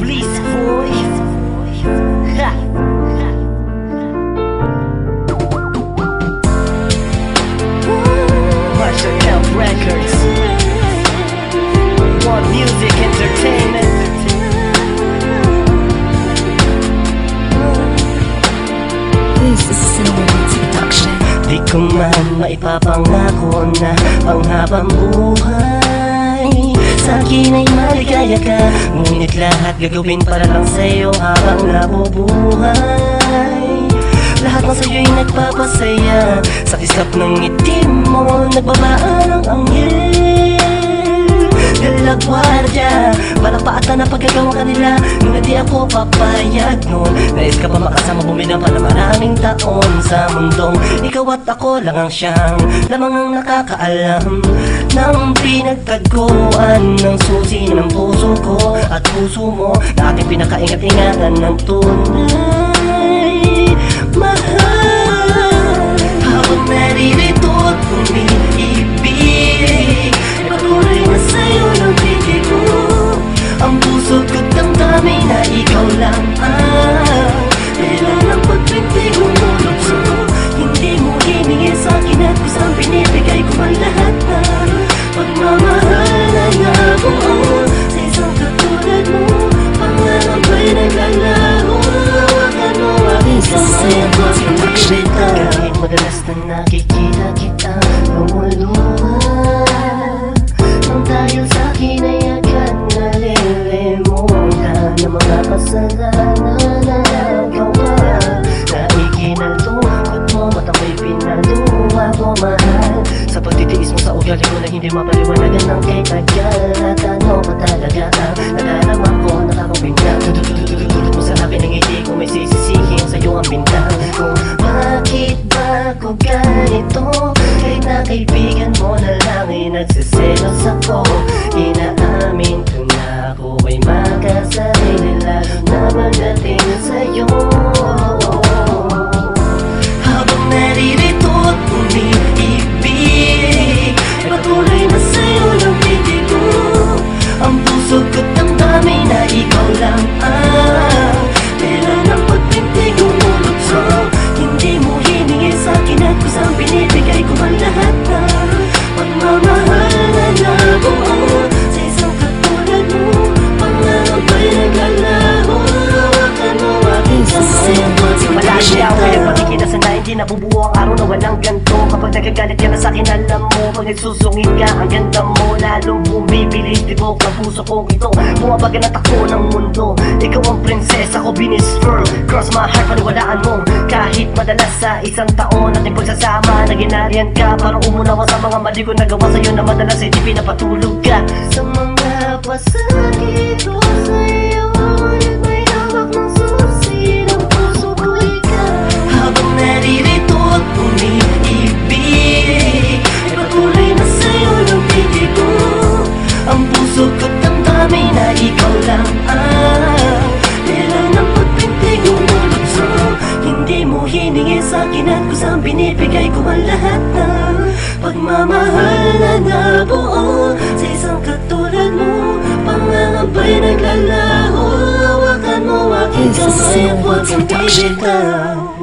Bliss Voice. Ha! Marshall Camp Records. One Music Entertainment. This is Cinema's production. Di ko man maipapangako na panghabang buhay sa'kin ay maligaya ka, ngunit lahat gagawin para lang sa'yo habang nabubuhay. Lahat ng sa'yo'y nagpapasaya, sa kislap ng ngiti mo nagbabaan ang anghel. Galagwardiya, balapata na pagkagawa kanila, ngunit di ako papayag nun. Nais ka pa makasama, bumilang pa na maraming taon sa mundong ikaw at ako lang ang siyang lamang ang nakakaalam ng pinagtagpuan ng susi ng puso ko at puso mo na ating pinakaingat-ingatan ng tunay. Mahal, habang naririto at umiibig, patuloy na sa'yo ng pitig ko. Ang puso ko't damdamin na ikaw lang ang kailan ng pagpintig umulog. Hindi mo hiningi sa'kin at kusang binibigay ko ang lahat na pagmamahal na nabuo sa isang katulad mo. Pangarap ay naglalaho, hawakan mo aking kamay at huwag kang bibita. Kahit madalas na nakikita kita lumuluha, nang dahil sa'kin ay agad nalilimutan ng mga kasalanan na nagawa, na ikinalungkot mo at ako'y pinaluwa ko, mahal. Sa pagtitiis mo sa ugali ko na hindi mapaliwanagan ng kay tagal. At ano ba talaga ang nadarama ko, nakakapinggan. Tutulot mo sa akin ng ngiti ko, may sisisihin sa'yo ang bintang. Kung bakit ba ako ganito, kahit na kaibigan mo na lang ay nagsiselos ako. Inaamin ko na ako ay makasarili, lalo na pagdating sa'yo. Habang naririto at umiibig, patuloy na sa'yo ng pitig ko. Ang puso ko't damdamin na ikaw lang ang kailan ng pagpintig umulugso. Hindi mo hiningi sa'kin at kusang binibigay ko ang lahat na pagmamahal na nabuo sa isang katulad mo. Pangarap ay naglalaho, hawakan mo aking kamay at huwag kang bibita. Kaya pakikilasan na hindi nabubuo ang araw na walang ganto. Kapag nagagalit ka na sa'kin, alam mo, pag nagsusungit ka, ang ganda mo lalong bumibilis. Tibok ng puso kong ito, bumabaga na takbo ng mundo. Ikaw ang prinsesa ko, binisfer, cross my heart, paniwalaan mo. Kahit madalas sa isang taon ating pagsasama, naginarian ka para umunawa sa mga mali ko nagawa sa'yo, na madalas ay di pinapatulog ka. Sa mga pasakit ko sa'yo, yun may hawak ng susi ng puso ko, ikaw. Habang naririto at umiibig, patuloy na sa'yo ng pitig ko. Ang puso ko't damdamin na ikaw lang ang kailan ng pagpintig umulugso. Hindi mo hiningi sa'kin at kusang binibigay ko ang lahat ng pagmamahal na nabuo sa isang katulad mo. Pangarap ay naglalaho, hawakan mo aking kamay at huwag kang bibitaw.